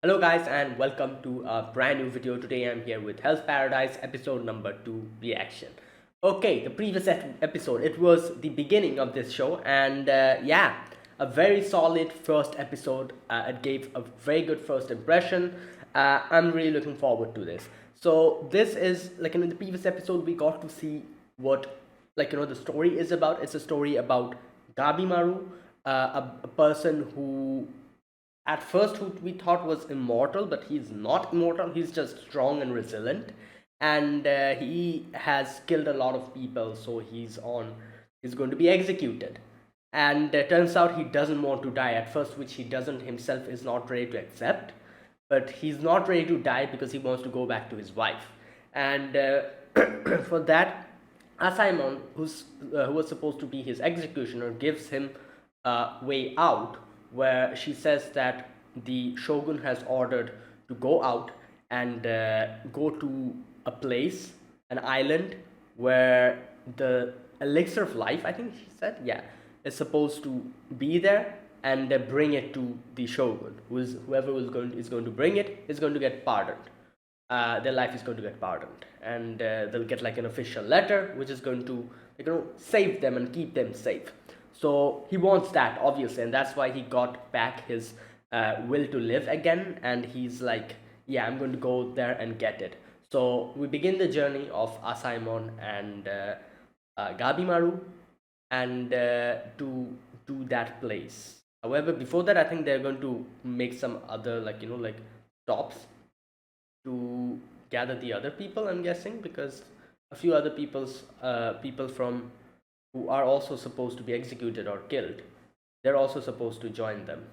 Hello guys and welcome to a brand new video. Today I'm here with Hell's Paradise episode number 2 reaction. Okay, the previous episode, it was the beginning of this show and a very solid first episode. It gave a very good first impression. I'm really looking forward to this. So this is like in the previous episode we got to see what the story is about. It's a story about Gabimaru, a person who at first who we thought was immortal, but he's not immortal. He's just strong and resilient, and he has killed a lot of people, so he's going to be executed. And turns out he doesn't want to die at first, which he doesn't himself is not ready to accept. But he's not ready to die because he wants to go back to his wife. And for that, Asaemon, who was supposed to be his executioner, gives him a way out where she says that the shogun has ordered to go out and go to a place, an island, where the elixir of life, I think she said, yeah, is supposed to be there, and bring it to the shogun. Whoever is going to bring it is going to get pardoned. Their life is going to get pardoned, and they'll get like an official letter which is going to save them and keep them safe. So he wants that, obviously, and that's why he got back his will to live again, and he's like, yeah, I'm going to go there and get it. So we begin the journey of Asaemon and Gabimaru, and to that place. However, before that, I think they're going to make some other like stops to gather the other people. I'm guessing because a few other people from who are also supposed to be executed or killed, they're also supposed to join them,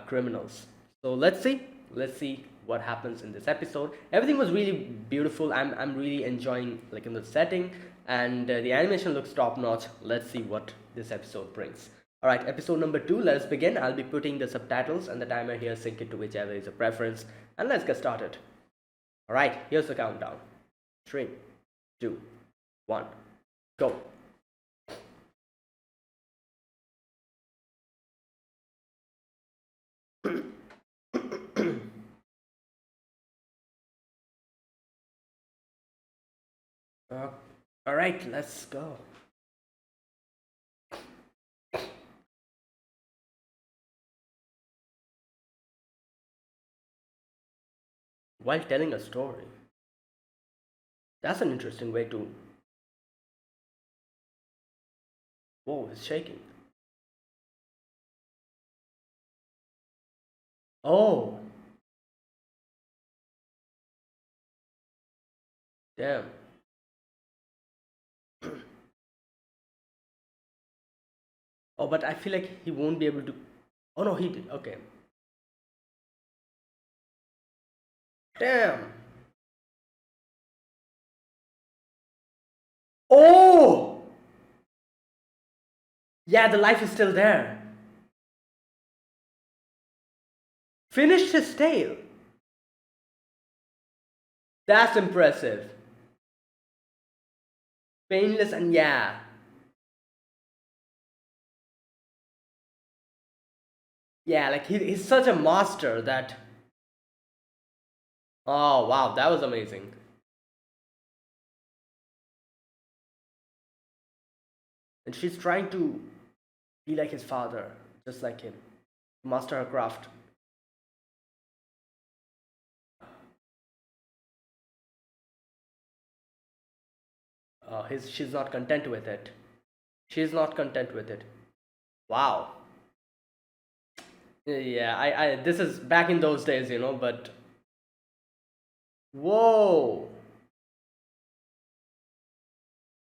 criminals. So let's see what happens in this episode. Everything was really beautiful. I'm really enjoying like in the setting, and the animation looks top notch. Let's see what this episode brings. All right, episode number 2. Let us begin. I'll be putting the subtitles and the timer here. Sync it to whichever is a preference, and let's get started. All right, here's the countdown. 3, 2, 1, go. Uh, all right, let's go. While telling a story. That's an interesting way to. Whoa, it's shaking. Oh, damn. Oh, but I feel like he won't be able to. Oh no, he did. Okay. Damn. Oh! Yeah, the life is still there. Finished his tail. That's impressive. Painless and yeah. Yeah, like he's such a master that. Oh wow, that was amazing. And she's trying to be like his father, just like him. Master her craft. She's not content with it. She's not content with it. Wow. Yeah, I this is back in those days, but whoa.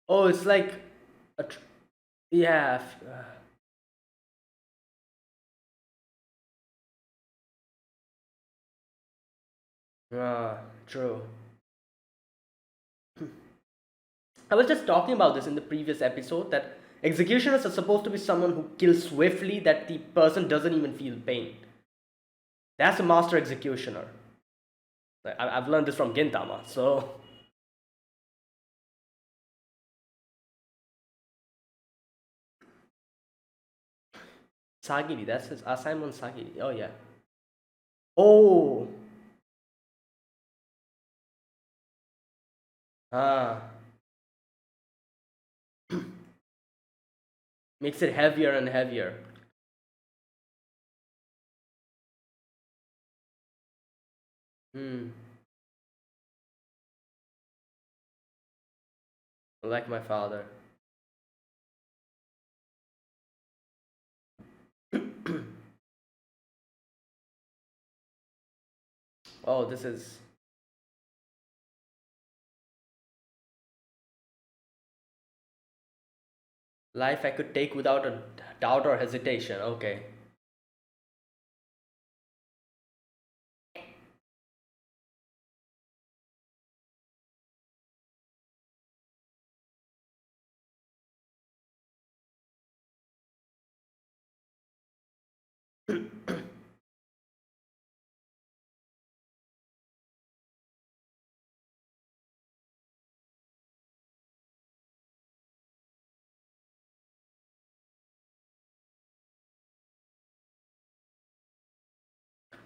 Oh, it's like a yeah. True. I was just talking about this in the previous episode that executioners are supposed to be someone who kills swiftly that the person doesn't even feel pain. That's a master executioner. I've learned this from Gintama, so Sagiri, that's his Asaemon Sagiri. Oh yeah. Oh, ah, makes it heavier and heavier. Hmm, like my father. Oh, this is life I could take without a doubt or hesitation. Okay.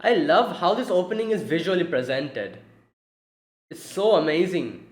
I love how this opening is visually presented. It's so amazing.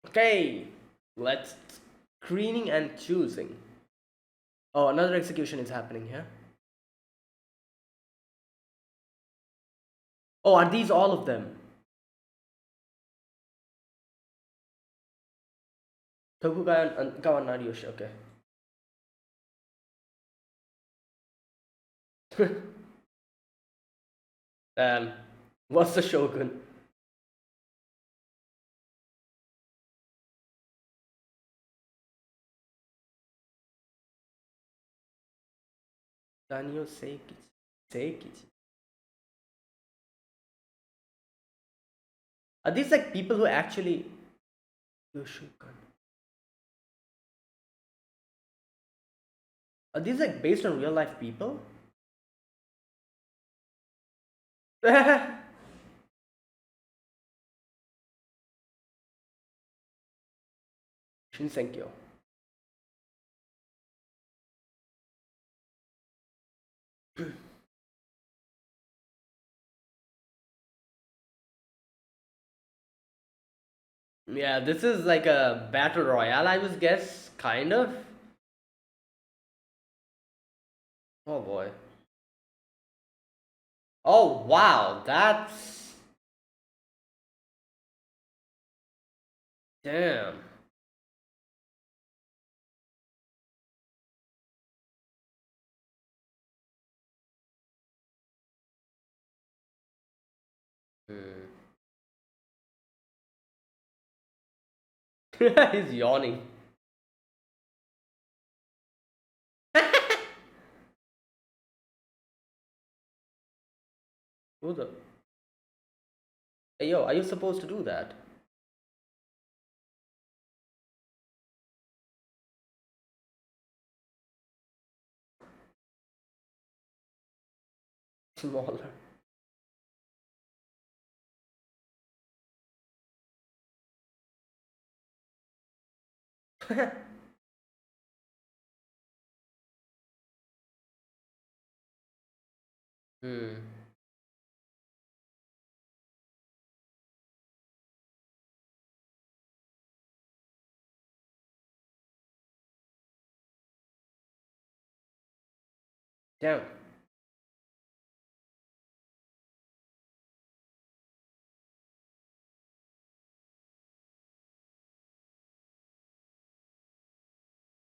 Okay, let's screening and choosing. Oh, another execution is happening here. Oh, are these all of them? Tokugai and Kawan Yoshi. Okay. Um, what's the Shogun? Danio Seikichi. Seikichi. Are these like people who actually Yoshukan? Are these like based on real life people? Shinsenkyo. Yeah, this is like a battle royale, I would guess, kind of. Oh boy. Oh wow, that's damn. Hmm. He's yawning. Who the? Hey yo, are you supposed to do that? Smaller. Hmm. Damn.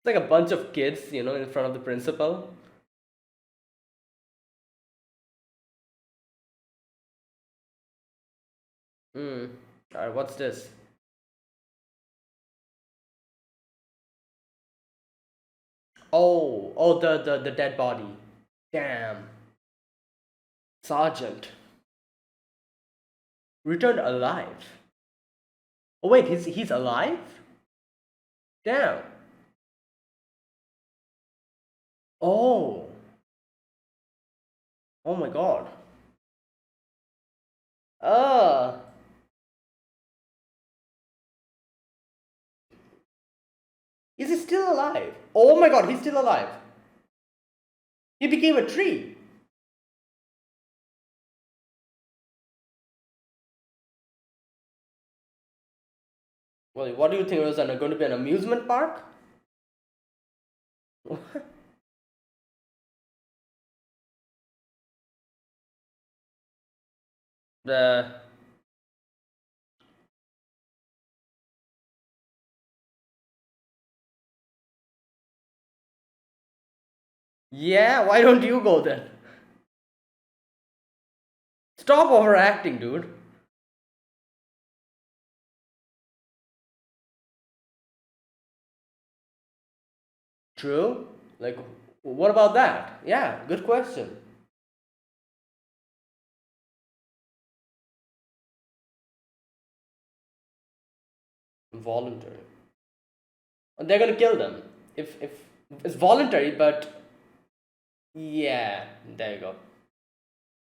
It's like a bunch of kids, in front of the principal. Mm. Alright, what's this? Oh, the dead body. Damn. Sergeant. Returned alive. Oh wait, he's alive? Damn. Oh. Oh my god. Uh. Is he still alive? Oh my god, he's still alive. He became a tree. Well, what do you think? Was it going to be an amusement park? The Yeah, why don't you go then? Stop overacting, dude. True? Like, what about that? Yeah, good question. Voluntary. And they're gonna kill them. If it's voluntary, but yeah, there you go.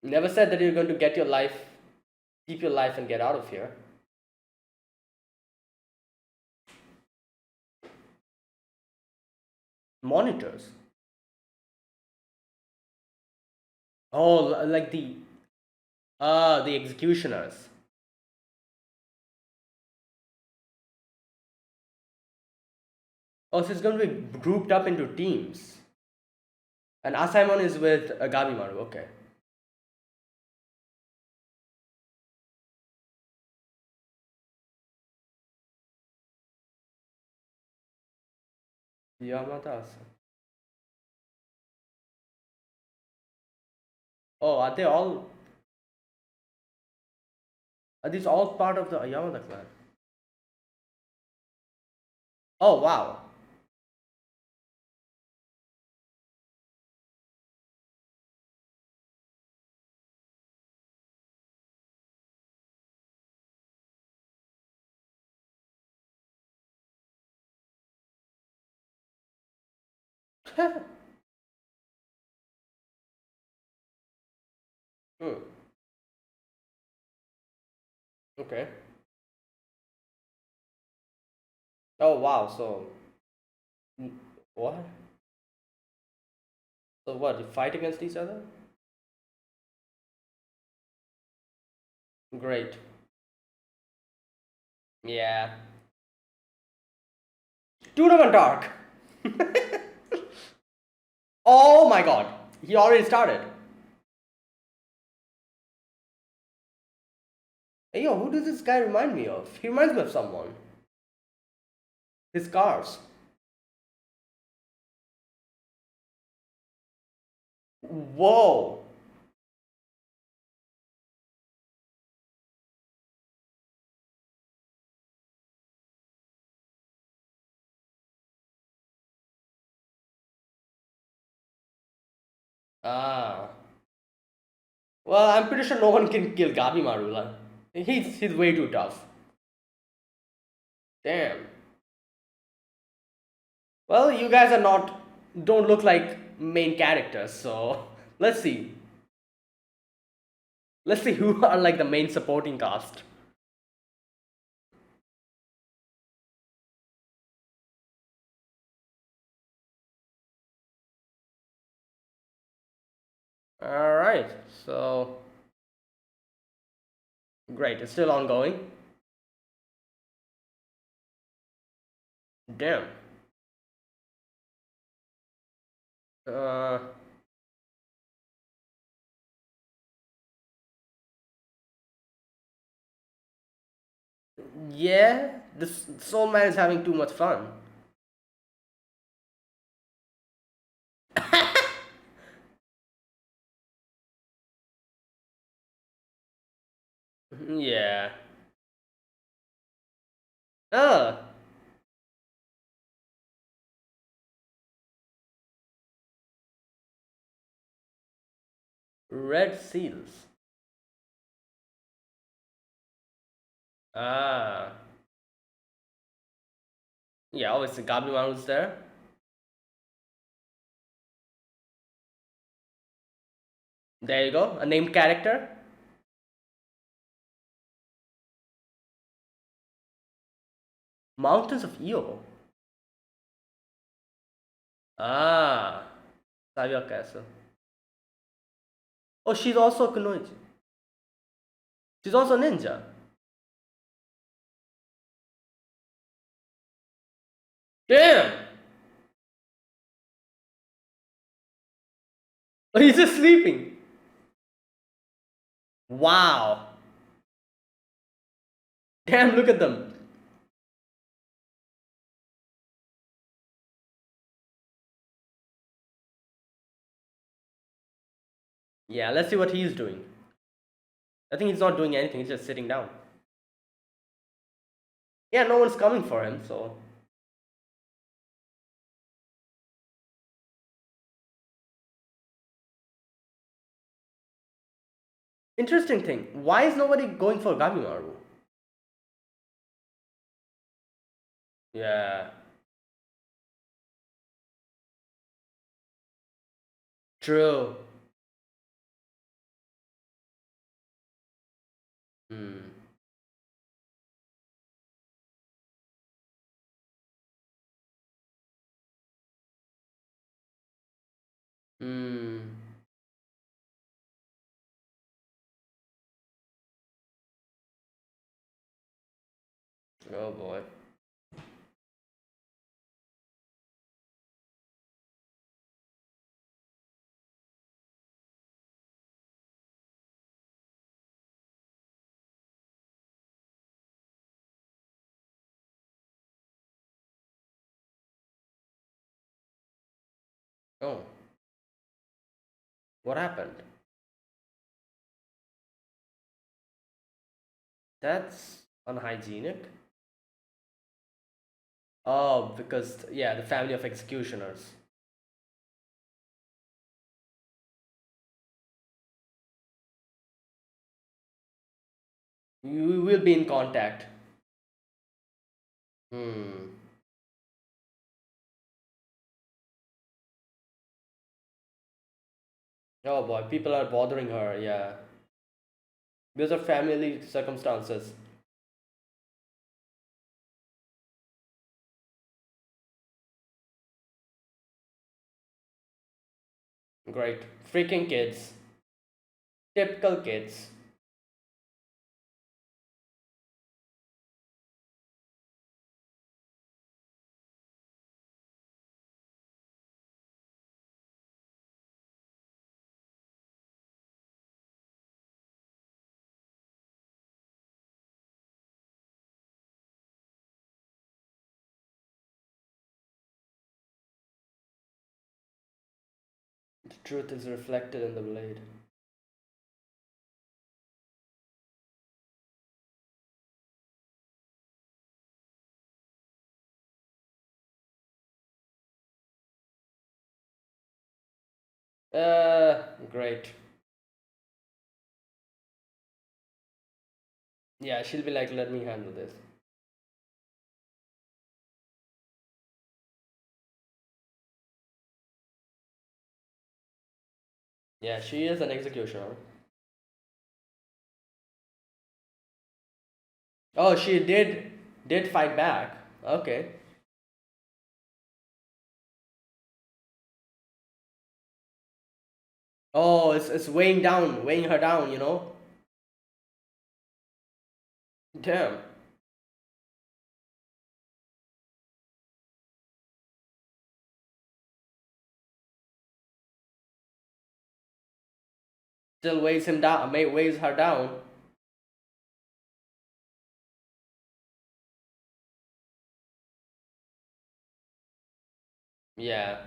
Never said that you're going to get your life, keep your life, and get out of here. Monitors. Oh, like the executioners. Oh, so it's going to be grouped up into teams. And Asaemon is with Gabimaru. Okay. Yamada. Oh, are they all? Are these all part of the Yamada clan? Oh wow. Hmm. Okay. Oh wow. So what? So what? You fight against each other? Great. Yeah. Tournament dark. Oh my god. He already started. Hey yo, who does this guy remind me of? He reminds me of someone. His cars. Whoa. Ah. Well, I'm pretty sure no one can kill Gabimaru. Like, he's way too tough. Damn. Well, you guys are not don't look like main characters, so let's see. Let's see who are like the main supporting cast. All right. So great. It's still ongoing. Damn. Uh. Yeah. This Soul Man is having too much fun. Yeah. Ah, red seals. Ah, yeah, obviously Gabimaru's there. There you go, a named character. Mountains of Io. Ah, Savia Castle. Oh, she's also a kunoichi. She's also a ninja. Damn! Oh, he's just sleeping. Wow. Damn, look at them. Yeah, let's see what he's doing. I think he's not doing anything, he's just sitting down. Yeah, no one's coming for him, so. Interesting thing. Why is nobody going for Gabimaru? Yeah. True. Hmm. Hmm. Oh boy. Oh. What happened? That's unhygienic. Oh, because, yeah, the family of executioners. We will be in contact. Hmm. Oh boy, people are bothering her, yeah. Because of family circumstances. Great. Freaking kids. Typical kids. The truth is reflected in the blade. Great. Yeah, she'll be like, let me handle this. Yeah, she is an executioner. Oh, she did fight back. Okay. Oh, it's weighing her down, you know? Damn. Still weighs him down, weighs her down. Yeah.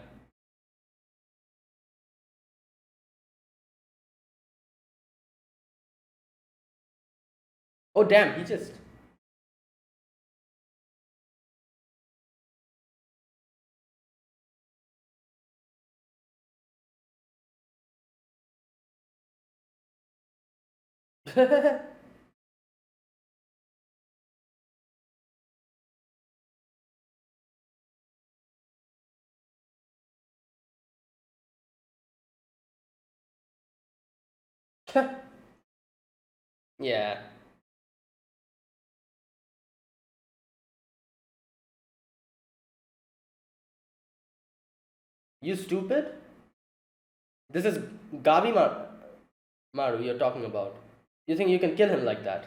Oh damn, he just Yeah. You stupid? This is Maru you're talking about. You think you can kill him like that?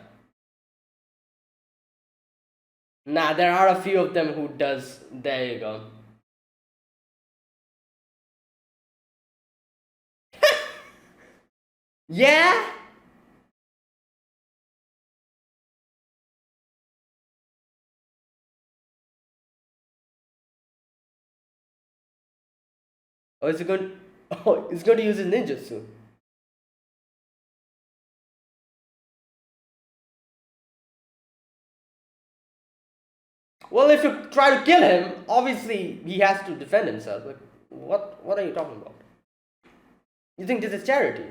Nah, there are a few of them who does. There you go. Yeah? Or is he going? Oh, he's going to use his ninjutsu. Well, if you try to kill him, obviously he has to defend himself. Like, what are you talking about? You think this is charity?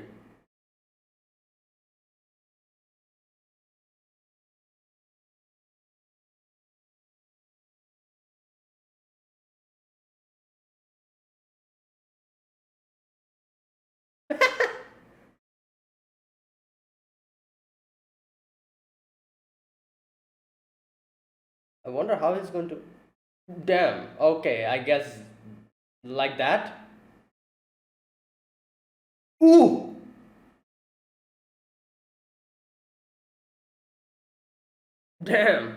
I wonder how he's going to. Damn. Okay, I guess like that. Ooh. Damn.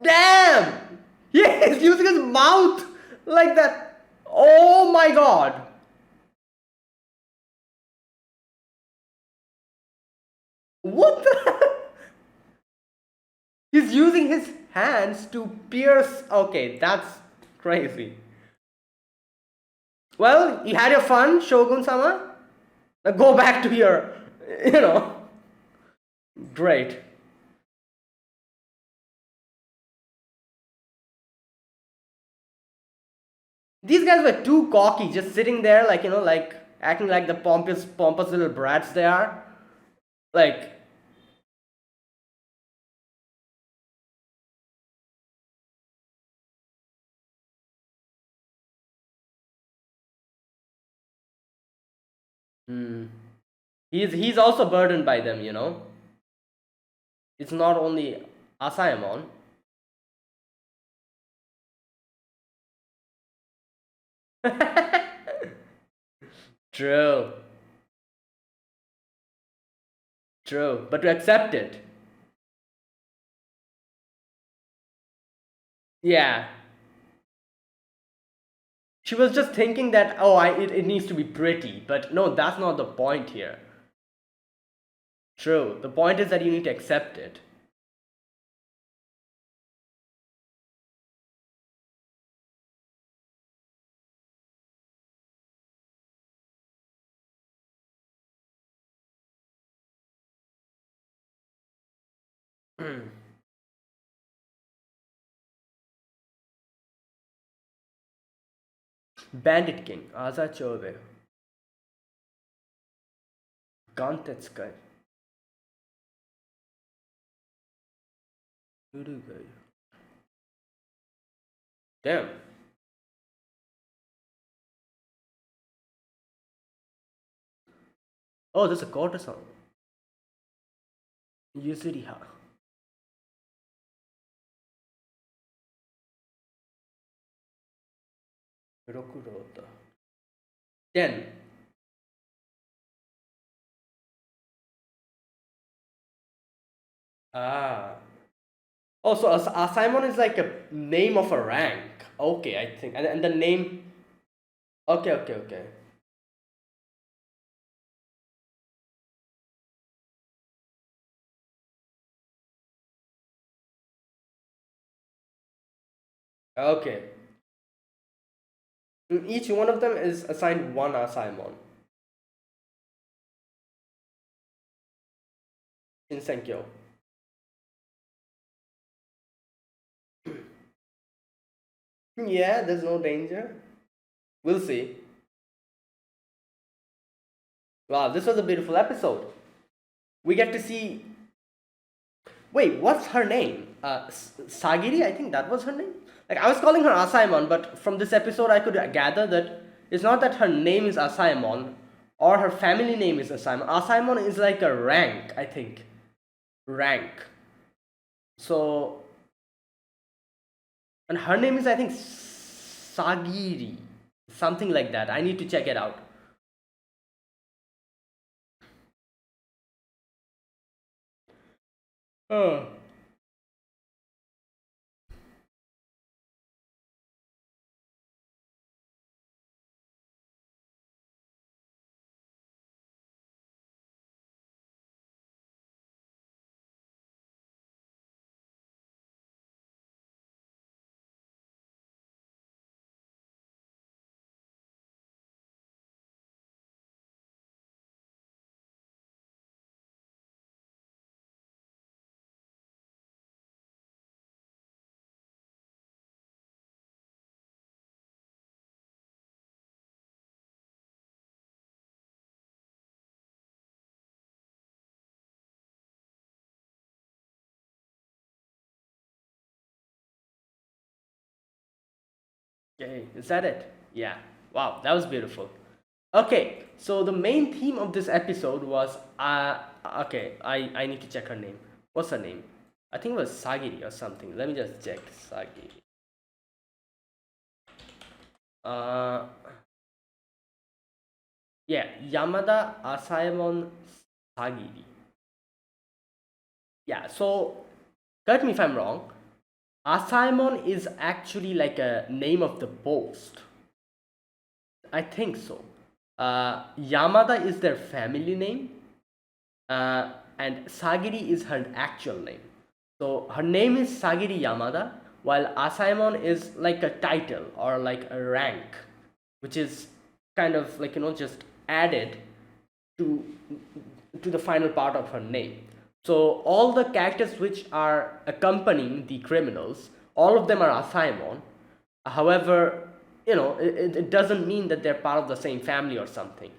Damn. Yeah, he's using his mouth like that. Oh my god. What the? He's using his hands to pierce. Okay, that's crazy. Well, you had your fun, Shogun sama. Now go back to your, you know, great. These guys were too cocky, just sitting there, like, like acting like the pompous little brats they are. Like, hmm. He's also burdened by them. It's not only Asaemon. True, true. But to accept it, yeah. She was just thinking that, oh, it needs to be pretty. But no, that's not the point here. True. The point is that you need to accept it. Bandit King, Aza Chove, Gantetsukai, Urugai. Damn. Oh, there's a quarter song. Yusuriha. Rokurota. 10. Ah. Oh, so Simon is like a name of a rank. Okay, I think. And the name. Okay, okay, okay. Okay. Each one of them is assigned one Simon in Senkyo. Yeah, there's no danger. We'll see. Wow, this was a beautiful episode. We get to see. Wait, what's her name? Sagiri, I think that was her name. Like I was calling her Asaemon, but from this episode I could gather that it's not that her name is Asaemon or her family name is Asaemon. Asaemon is like a rank, I think. Rank. So, and her name is I think Sagiri, something like that. I need to check it out. Oh. Okay, is that it? Yeah. Wow, that was beautiful. Okay, so the main theme of this episode was okay, I need to check her name. What's her name? I think it was Sagiri or something. Let me just check Sagiri. Uh yeah, Yamada Asaemon Sagiri. Yeah, so correct me if I'm wrong. Asaemon is actually like a name of the post. I think so. Yamada is their family name, and Sagiri is her actual name. So her name is Sagiri Yamada, while Asaemon is like a title or like a rank, which is kind of like just added to the final part of her name. So all the characters which are accompanying the criminals, all of them are Asaemon. However, it doesn't mean that they're part of the same family or something.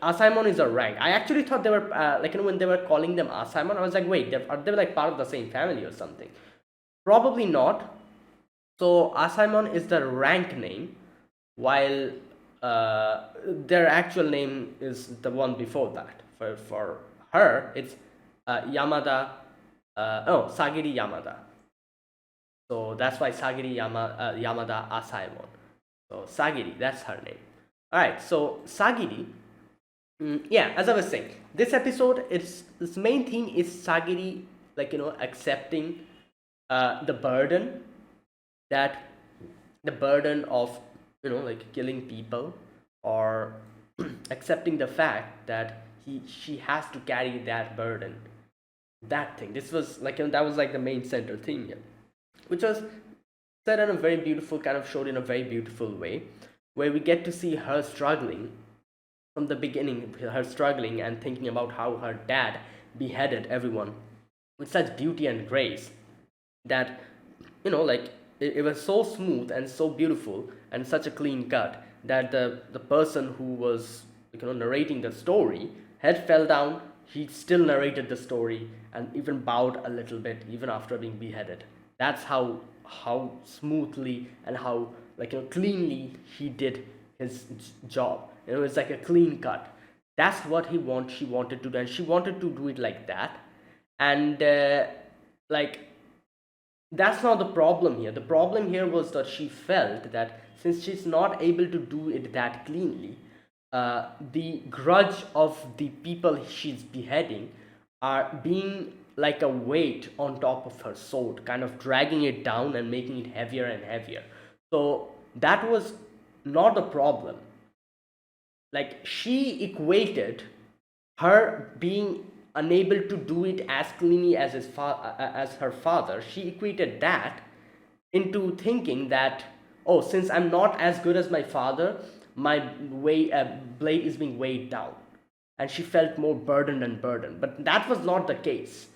Asaemon is a rank. I actually thought they were when they were calling them Asaemon, I was like, wait, are they like part of the same family or something? Probably not. So Asaemon is the rank name, while their actual name is the one before that. For her, it's Yamada. Sagiri Yamada. So that's why Yamada Asaemon. So Sagiri, that's her name. All right. So Sagiri, yeah, as I was saying, this episode, its main theme is Sagiri, accepting the burden that the burden of killing people, or accepting the fact that she has to carry that burden, that thing. This was that was like the main central theme here, which was said in a very beautiful, kind of showed in a very beautiful way, where we get to see her struggling from the beginning, her struggling and thinking about how her dad beheaded everyone with such beauty and grace that it was so smooth and so beautiful and such a clean cut that the person who was narrating the story head fell down. He still narrated the story and even bowed a little bit even after being beheaded. That's how smoothly and how cleanly he did his job. It's like a clean cut. That's what she wanted to do, and she wanted to do it like that. And like that's not the problem here. The problem here was that she felt that since she's not able to do it that cleanly, the grudge of the people she's beheading are being like a weight on top of her sword, kind of dragging it down and making it heavier and heavier. So that was not the problem. Like she equated her being unable to do it as cleanly as as her father. She equated that into thinking that, oh, since I'm not as good as my father, my blade is being weighed down, and she felt more burdened and burdened. But that was not the case.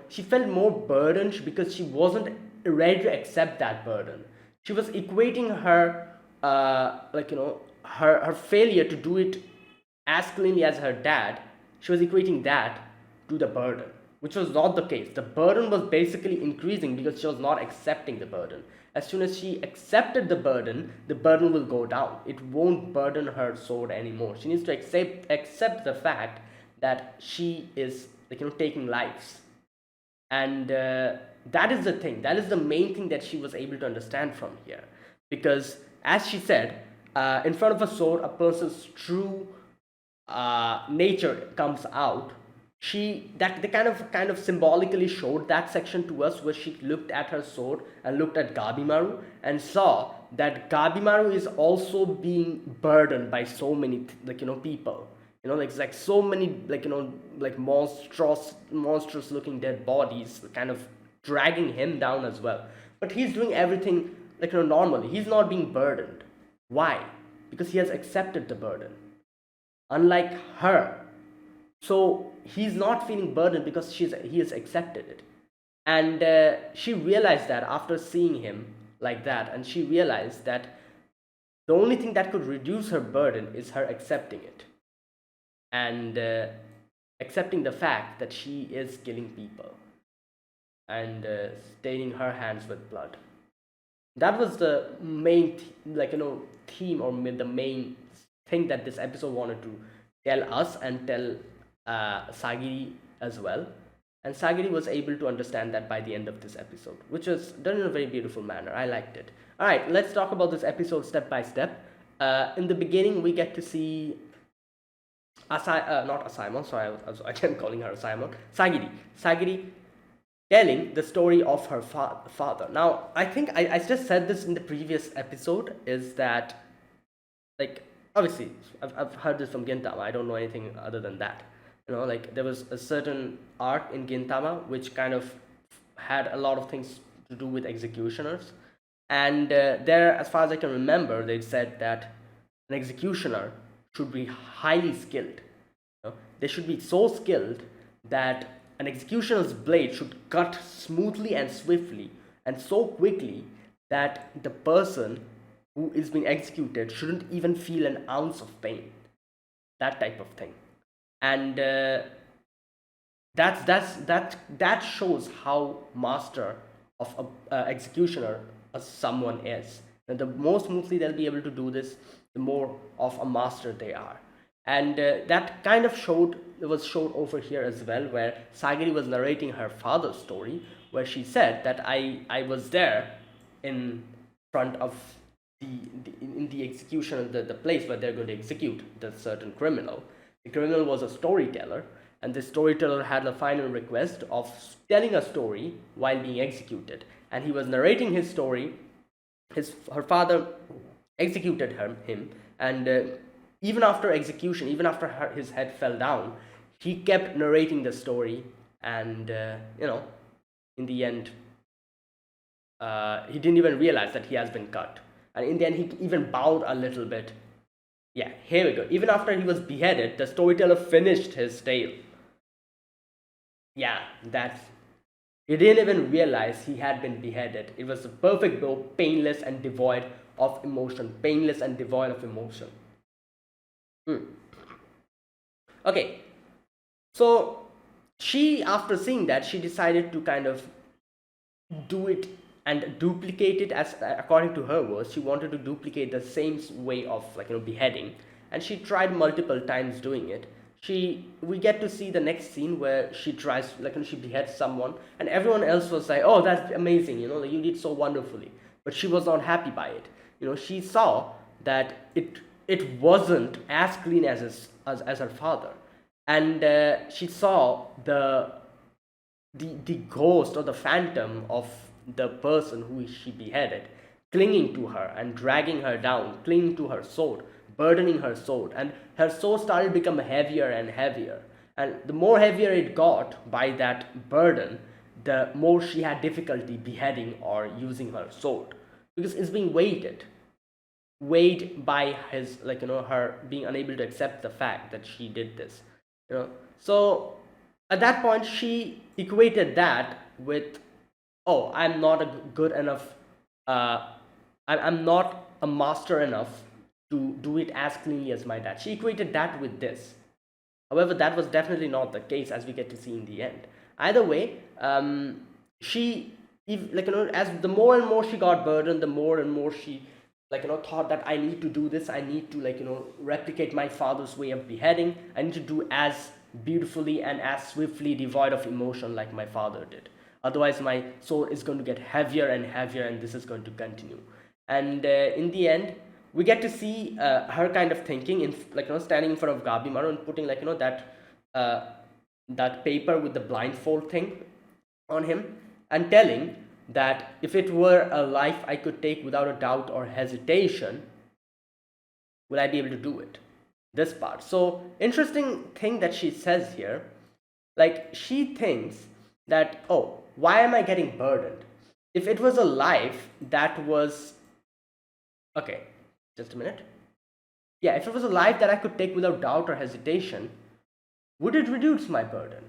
She felt more burdened because she wasn't ready to accept that burden. She was equating her her failure to do it as cleanly as her dad, she was equating that to the burden, which was not the case. The burden was basically increasing because she was not accepting the burden. As soon as she accepted the burden will go down. It won't burden her sword anymore. She needs to accept the fact that she is taking lives, and that is the thing. That is the main thing that she was able to understand from here, because as she said, in front of a sword, a person's true nature comes out. She that they kind of symbolically showed that section to us, where she looked at her sword and looked at Gabimaru and saw that Gabimaru is also being burdened by so many people, like so many like monstrous looking dead bodies kind of dragging him down as well. But he's doing everything normally. He's not being burdened. Why? Because he has accepted the burden, unlike her. So he's not feeling burdened because he has accepted it. And she realized that after seeing him like that, and she realized that the only thing that could reduce her burden is her accepting it, and accepting the fact that she is killing people and staining her hands with blood. That was the main theme, or the main thing that this episode wanted to tell us and tell Sagiri as well. And Sagiri was able to understand that by the end of this episode, which was done in a very beautiful manner. I liked it. All right, let's talk about this episode step by step. In the beginning, we get to see not Asaimon, sorry, I kept calling her Asaimon. Sagiri telling the story of her father. Now, I think I just said this in the previous episode, is that, like, obviously, I've heard this from Gintama. I don't know anything other than that. Like, there was a certain arc in Gintama which kind of had a lot of things to do with executioners. And there, as far as I can remember, they said that an executioner should be highly skilled. They should be so skilled that an executioner's blade should cut smoothly and swiftly and so quickly that the person who is being executed shouldn't even feel an ounce of pain. That type of thing. And that shows how master of a executioner someone is. And the more smoothly they'll be able to do this, the more of a master they are. And that kind of was showed over here as well, where Sagiri was narrating her father's story, where she said that I was there in front of in the execution, the place where they're going to execute the certain criminal. The criminal was a storyteller, and the storyteller had a final request of telling a story while being executed, and he was narrating his story. Her father executed him, and even after execution, even after his head fell down, he kept narrating the story, and in the end, he didn't even realize that he has been cut, and in the end, he even bowed a little bit. Yeah, here we go. Even after he was beheaded, the storyteller finished his tale. Yeah, he didn't even realize he had been beheaded. It was a perfect bow, painless and devoid of emotion. Painless and devoid of emotion. Okay, so she, after seeing that, she decided to kind of do it and duplicate it, as according to her words. She wanted to duplicate the same way of beheading, and she tried multiple times doing it. We get to see the next scene where she tries, she beheads someone, and everyone else was like, oh, that's amazing, you did so wonderfully. But she was not happy by it. She saw that it wasn't as clean as her father, and she saw the ghost or the phantom of the person who she beheaded clinging to her and dragging her down, clinging to her sword, burdening her sword, and her sword started to become heavier and heavier. And the more heavier it got by that burden, the more she had difficulty beheading or using her sword, because it's being weighed by his her being unable to accept the fact that she did this. So at that point, she equated that with, oh, I'm not a good enough I'm not a master enough to do it as cleanly as my dad. She equated that with this. However, that was definitely not the case, as we get to see in the end. Either way, she, as the more and more she got burdened, the more and more she, thought that I need to do this. I need to, replicate my father's way of beheading. I need to do as beautifully and as swiftly devoid of emotion like my father did. Otherwise, my soul is going to get heavier and heavier, and this is going to continue. And in the end, we get to see her kind of thinking in, standing in front of Gabimaru and putting, that paper with the blindfold thing on him, and telling that if it were a life I could take without a doubt or hesitation, will I be able to do it? This part. So interesting thing that she says here, like, she thinks that, oh, why am I getting burdened? If it was a life that was, okay, just a minute. Yeah, if it was a life that I could take without doubt or hesitation, would it reduce my burden?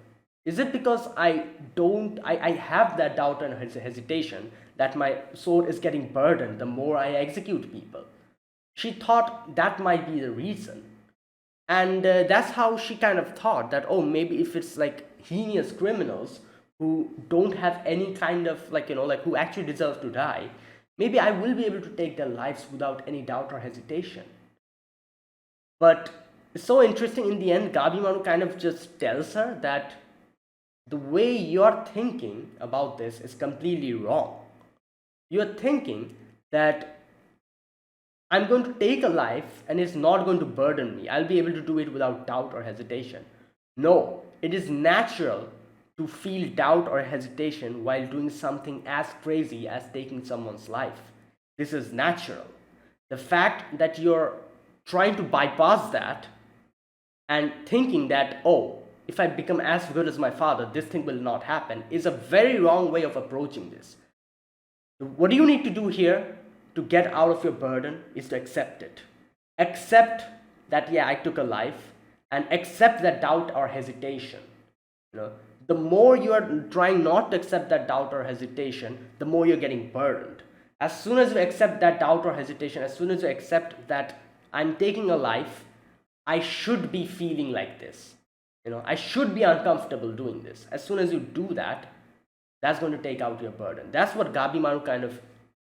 Is it because I have that doubt and hesitation that my soul is getting burdened the more I execute people? She thought that might be the reason. And that's how she kind of thought that, oh, maybe if it's like heinous criminals who don't have any kind of, who actually deserve to die, maybe I will be able to take their lives without any doubt or hesitation. But it's so interesting, in the end, Gabimaru kind of just tells her that the way you're thinking about this is completely wrong. You're thinking that I'm going to take a life and it's not going to burden me. I'll be able to do it without doubt or hesitation. No, it is natural to feel doubt or hesitation while doing something as crazy as taking someone's life. This is natural. The fact that you're trying to bypass that and thinking that, oh, if I become as good as my father, this thing will not happen, is a very wrong way of approaching this. What do you need to do here to get out of your burden is to accept it. Accept that, yeah, I took a life, and accept that doubt or hesitation. The more you are trying not to accept that doubt or hesitation, the more you're getting burdened. As soon as you accept that doubt or hesitation, as soon as you accept that I'm taking a life, I should be feeling like this. I should be uncomfortable doing this. As soon as you do that, that's going to take out your burden. That's what Gabimaru kind of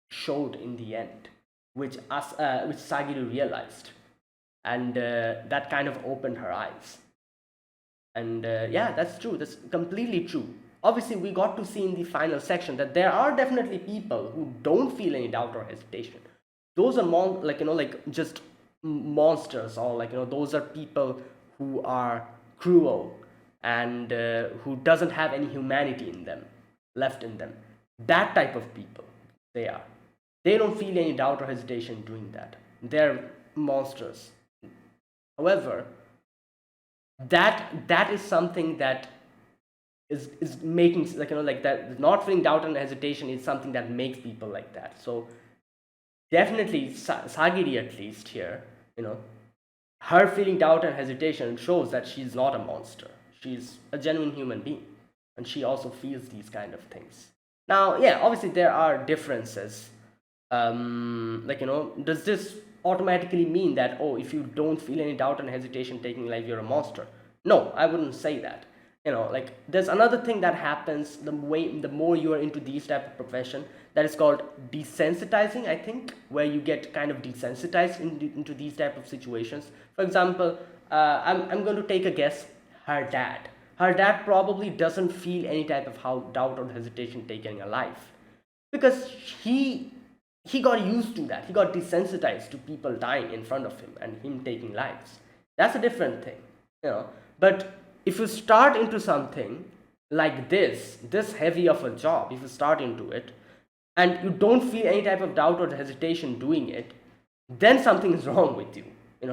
showed in the end, which Sagiru realized, and that kind of opened her eyes. And yeah, that's true. That's completely true. Obviously, we got to see in the final section that there are definitely people who don't feel any doubt or hesitation. Those are just monsters, or those are people who are cruel and who doesn't have any humanity in them, left in them. That type of people they are. They don't feel any doubt or hesitation doing that. They're monsters. However, that is something that is making, that not feeling doubt and hesitation is something that makes people like that. So definitely Sagiri, at least here, her feeling doubt and hesitation shows that she's not a monster. She's a genuine human being, and she also feels these kind of things. Now, yeah, obviously there are differences. Does this automatically mean that, oh, if you don't feel any doubt and hesitation taking life, you're a monster? No, I wouldn't say that. There's another thing that happens the more you are into these type of profession, that is called desensitizing, I think, where you get kind of desensitized into these type of situations. For example, I'm going to take a guess. Her dad probably doesn't feel any type of doubt or hesitation taking a life, because he got used to that. He got desensitized to people dying in front of him and him taking lives. That's a different thing, But if you start into something like this heavy of a job, if you start into it and you don't feel any type of doubt or hesitation doing it, then something is wrong with you.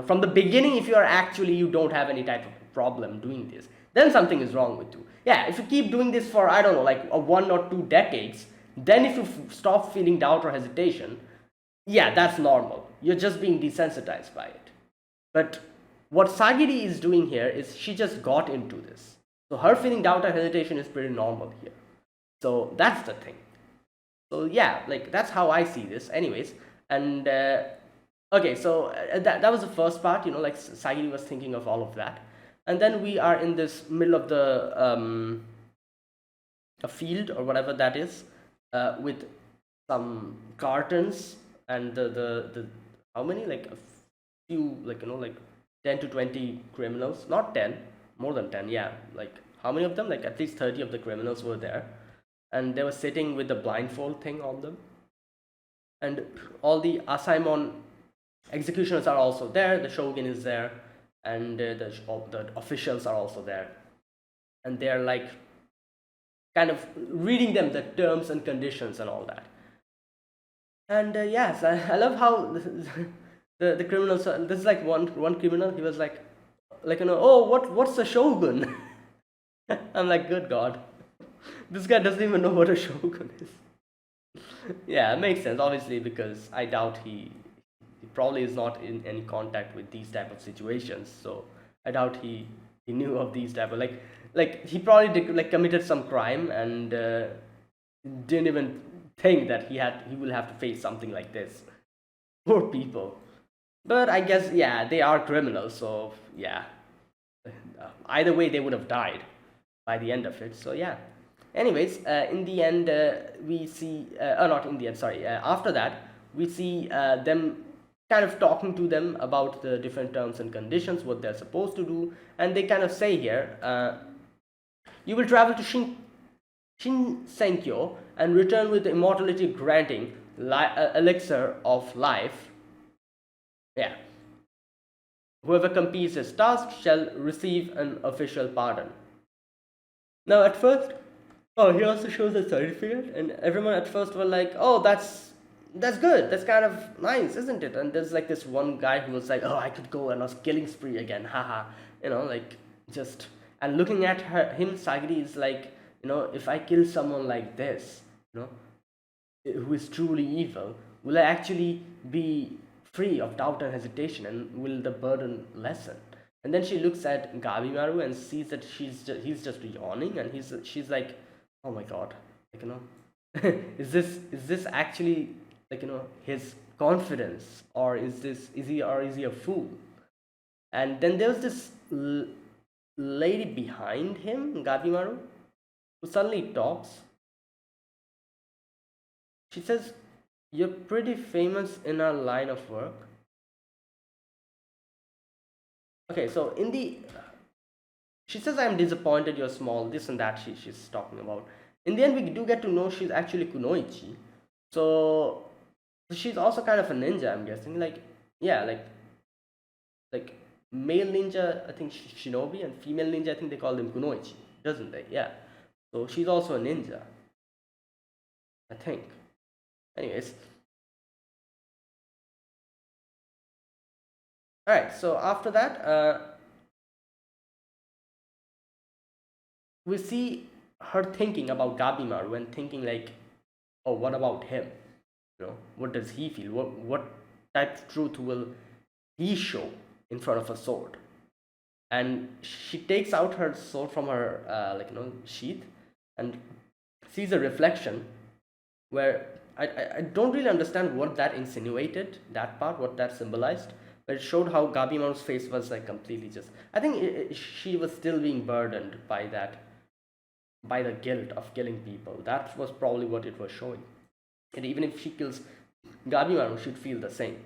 From the beginning, if you don't have any type of problem doing this, then something is wrong with you. Yeah, if you keep doing this for, I don't know, like 1 or 2 decades, then if you stop feeling doubt or hesitation, yeah, that's normal. You're just being desensitized by it. But what Sagiri is doing here is she just got into this. So her feeling doubt and hesitation is pretty normal here. So that's the thing. So yeah, that's how I see this. Anyways, And okay, so that was the first part, like Sagiri was thinking of all of that. And then we are in this middle of the a field or whatever that is, with some cartons, and the how many, like a few, like like 10 to 20 criminals, not 10, more than 10, yeah, like how many of them, like at least 30 of the criminals were there, and they were sitting with the blindfold thing on them, and all the assignment executioners are also there, the shogun is there, and all the officials are also there, and they're like kind of reading them the terms and conditions and all that. And yes, I love how the criminals. This is like one criminal. He was like oh, what's a shogun? I'm like, good God, this guy doesn't even know what a shogun is. Yeah, it makes sense, obviously, because I doubt he probably is not in any contact with these type of situations. So I doubt he knew of these type of, like he probably did, like committed some crime, and didn't even think that he will have to face something like this. Poor people. But I guess, yeah, they are criminals, so yeah, either way they would have died by the end of it. So yeah. Anyways, in the end, we see, not in the end, sorry. After that, we see them kind of talking to them about the different terms and conditions, what they're supposed to do, and they kind of say here, you will travel to Shinsenkyo and return with the immortality granting elixir of life. Yeah. Whoever completes his task shall receive an official pardon. Now, at first, oh, he also shows a certificate, and everyone at first were like, "Oh, that's good. That's kind of nice, isn't it?" And there's like this one guy who was like, "Oh, I could go on a killing spree again, haha." Like just, and looking at him, Sagiri is like, if I kill someone like this, who is truly evil, will I actually be free of doubt and hesitation, and will the burden lessen? And then she looks at Gabimaru and sees that he's just yawning, and she's like, oh my God, like is this actually, like his confidence, or is he a fool? And then there's this lady behind him, Gabimaru, who suddenly talks. She says, you're pretty famous in our line of work. Okay, so she says, I'm disappointed you're small, this and that she's talking about. In the end, we do get to know she's actually Kunoichi. So she's also kind of a ninja, I'm guessing. Like, yeah, like male ninja, I think shinobi, and female ninja, I think they call them Kunoichi, doesn't they? Yeah. So she's also a ninja, I think. Anyways. Alright, so after that, we see her thinking about Gabimaru and thinking like, oh, what about him? What does he feel? What type of truth will he show in front of a sword? And she takes out her sword from her sheath and sees a reflection where I don't really understand what that insinuated, that part, what that symbolized, but it showed how Gabimaru's face was like completely just. I think she was still being burdened by the guilt of killing people. That was probably what it was showing. And even if she kills Gabimaru, she'd feel the same.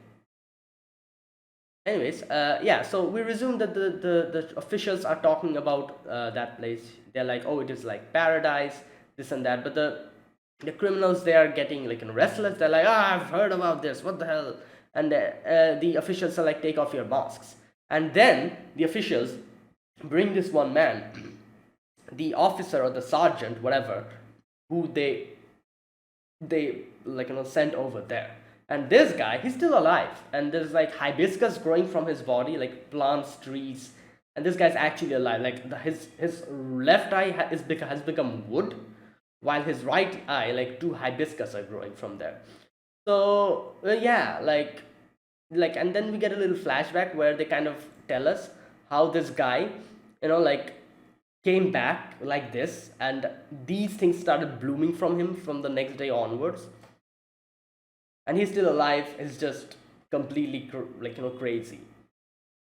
Anyways, yeah, so we resume that the officials are talking about that place. They're like, oh, it is like paradise, this and that. But the criminals, they are getting like restless. They're like, I've heard about this. What the hell? And the officials are like, take off your masks. And then the officials bring this one man, the officer or the sergeant, whatever, who they sent over there. And this guy, he's still alive, and there's like hibiscus growing from his body, like plants, trees, and this guy's actually alive. Like his left eye has become wood, while his right eye, like two hibiscus are growing from there. So yeah, and then we get a little flashback where they kind of tell us how this guy, like came back like this, and these things started blooming from him from the next day onwards. and he's still alive. Is just completely crazy,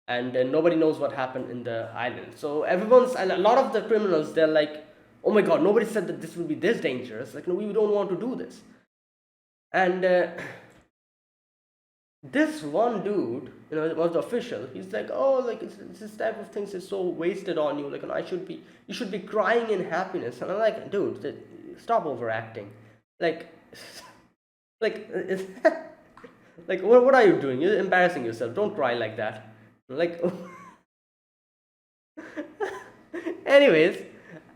and nobody knows what happened in the island. So everyone's, and a lot of the criminals, they're like, oh my god, nobody said that this would be this dangerous. Like, no, we don't want to do this. And this one dude, was the official. He's like, oh, like this type of things is so wasted on you. Like, you should be crying in happiness. And I'm like, dude, stop overacting. Like, like, like, what are you doing? You're embarrassing yourself. Don't cry like that. Like, anyways,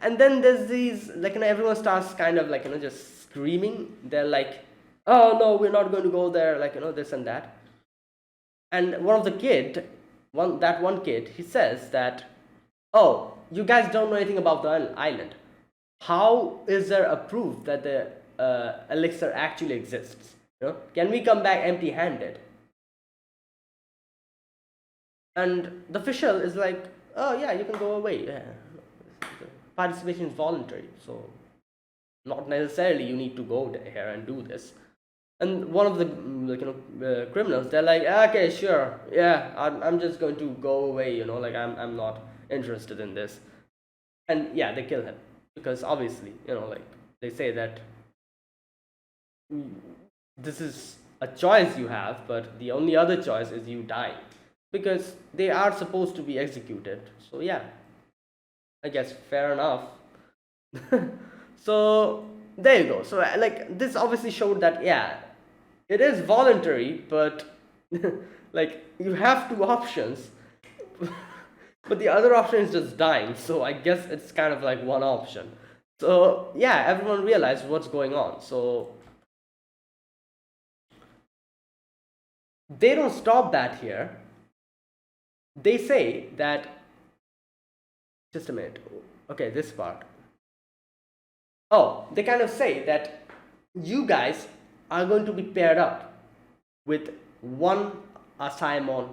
and then there's these, like, everyone starts kind of like, just screaming. They're like, oh no, we're not going to go there, like, this and that. And one of the one kid, he says that, oh, you guys don't know anything about the island. How is there a proof that the elixir actually exists? Can we come back empty handed? And the official is like, oh yeah, you can go away. Yeah. Participation is voluntary, so not necessarily you need to go here and do this. And one of the criminals, they're like, okay, sure, yeah, I'm just going to go away, like I'm not interested in this. And yeah, they kill him because obviously, like they say that this is a choice you have, but the only other choice is you die, because they are supposed to be executed. So yeah, I guess fair enough. So there you go. So like this obviously showed that, yeah, it is voluntary, but like you have two options. But the other option is just dying, so I guess it's kind of like one option. So yeah, everyone realized what's going on. So they don't stop that here. They say that, just a minute, okay, this part. Oh, they kind of say that you guys are going to be paired up with one assignment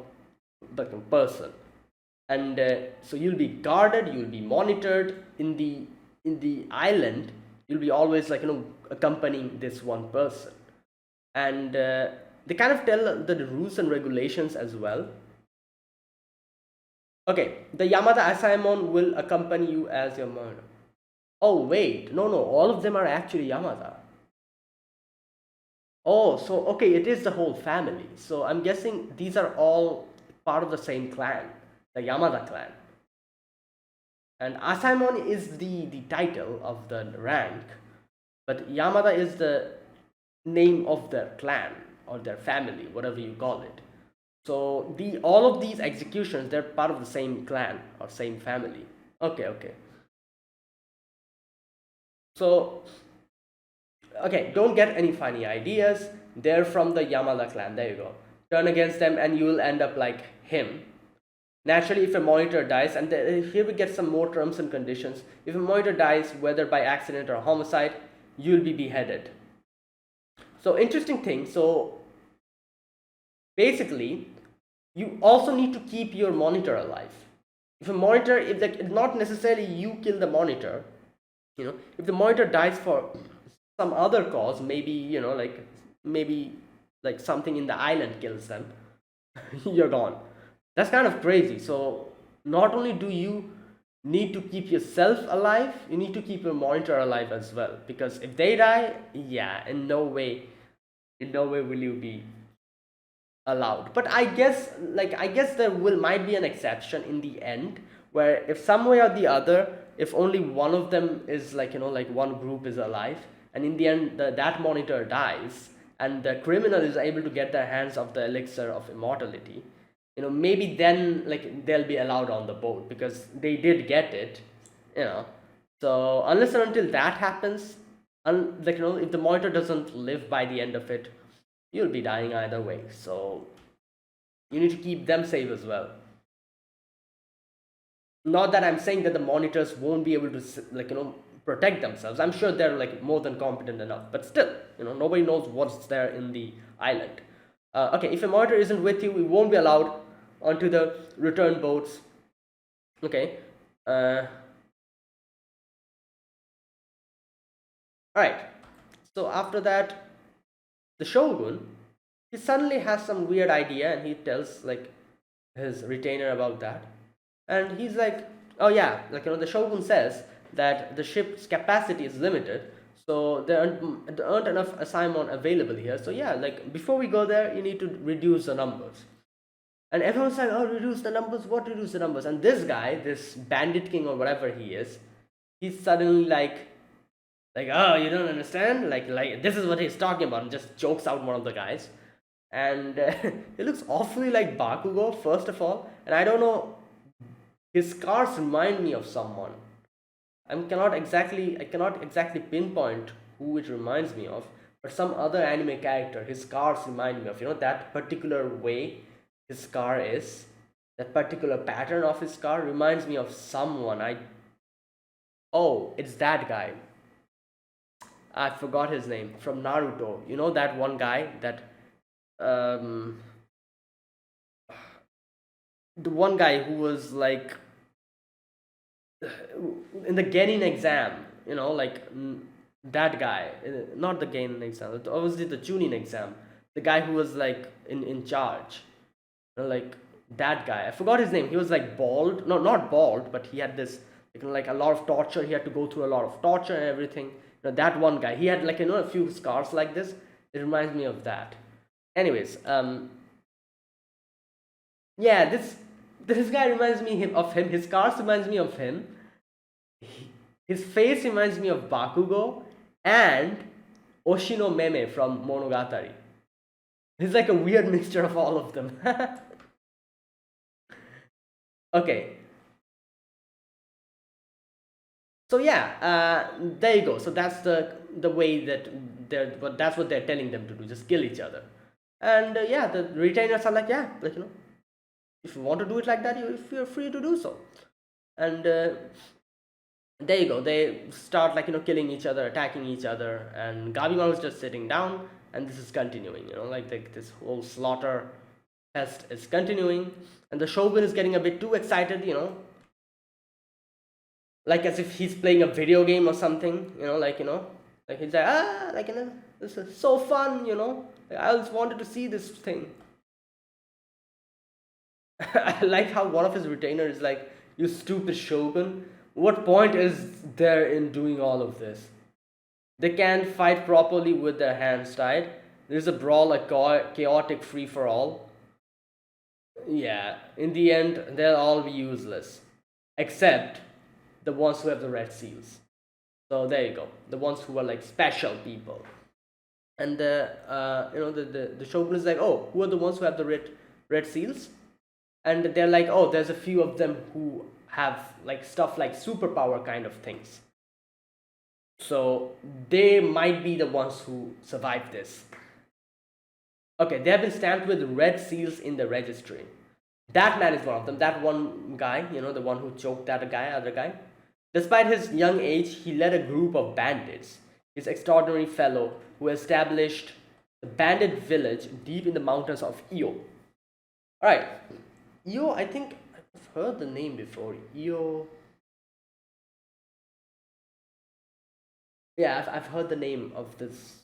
person, and so you'll be guarded, you'll be monitored in the island. You'll be always like accompanying this one person, and they kind of tell the rules and regulations as well. Okay, the Yamada assignment will accompany you as your murder. Oh wait, no, all of them are actually Yamada. Oh, so okay, it is the whole family. So I'm guessing these are all part of the same clan, the Yamada clan. And Asaemon is the title of the rank, but Yamada is the name of their clan or their family, whatever you call it. So all of these executions, they're part of the same clan or same family. Okay. So okay, don't get any funny ideas. They're from the Yamada clan. There you go. Turn against them and you will end up like him. Naturally, if a monitor dies, and here we get some more terms and conditions. If a monitor dies, whether by accident or homicide, you'll be beheaded. So interesting thing. So basically, you also need to keep your monitor alive. If a monitor, if like not necessarily you kill the monitor, if the monitor dies for some other cause, maybe maybe like something in the island kills them, you're gone. That's kind of crazy. So not only do you need to keep yourself alive, you need to keep your monitor alive as well, because if they die, yeah, in no way will you be allowed. But I guess there might be an exception in the end, where if some way or the other, if only one of them is like one group is alive, and in the end that monitor dies and the criminal is able to get their hands of the elixir of immortality, maybe then like they'll be allowed on the boat because they did get it. So unless and until that happens, if the monitor doesn't live by the end of it, you'll be dying either way. So you need to keep them safe as well. Not that I'm saying that the monitors won't be able to protect themselves. I'm sure they're like more than competent enough, but still, nobody knows what's there in the island. Okay, if a monitor isn't with you, we won't be allowed onto the return boats. Okay. All right. So after that, the shogun, he suddenly has some weird idea and he tells like his retainer about that. And he's like, oh yeah, like the shogun says that the ship's capacity is limited, so there aren't enough assignment available here. So yeah, like before we go there, you need to reduce the numbers. And everyone's like, oh, reduce the numbers, what reduce the numbers? And this guy, this bandit king or whatever he is, he's suddenly like, oh, you don't understand, like this is what he's talking about, and just jokes out one of the guys. And he looks awfully like Bakugo, first of all, and I don't know, his scars remind me of someone. I cannot exactly pinpoint who it reminds me of, but some other anime character. His scars remind me of, that particular way his scar is, that particular pattern of his scar reminds me of someone. Oh, it's that guy. I forgot his name from Naruto. You know that one guy that um the one guy who was like in the Genin exam, that guy, not the Genin exam, it obviously the Chunin exam, the guy who was like in charge, like that guy. I forgot his name. He was like bald, no, not bald, but he had this, like a lot of torture. He had to go through a lot of torture and everything. That one guy, he had like a few scars like this. It reminds me of that. Anyways, yeah, this guy reminds me of him. His scars reminds me of him. His face reminds me of Bakugo and Oshino Meme from Monogatari. He's like a weird mixture of all of them. Okay. So yeah, there you go. So that's the way that that's what they're telling them to do. Just kill each other. And yeah, the retainers are like, yeah, like if you want to do it like that, if you're free to do so. And there you go. They start like killing each other, attacking each other, and Gabimaru is just sitting down, and this is continuing. Like this whole slaughter fest is continuing, and the shogun is getting a bit too excited. Like as if he's playing a video game or something. Like he's like, this is so fun. Like, I always wanted to see this thing. I like how one of his retainers is like, you stupid shogun, what point is there in doing all of this? They can't fight properly with their hands tied. There's a brawl, a chaotic free for all. Yeah, in the end, they'll all be useless. Except the ones who have the red seals. So there you go. The ones who are like special people. And the shogun is like, oh, who are the ones who have the red seals? And they're like, oh, there's a few of them who have like stuff like superpower kind of things, so they might be the ones who survive this. Okay, they have been stamped with red seals in the registry. That man is one of them. That one guy, the one who choked that other guy. Despite his young age, he led a group of bandits. He's an extraordinary fellow who established the bandit village deep in the mountains of Iyo. Alright, Iyo, I think I've heard the name before. Iyo. Yeah, I've heard the name of this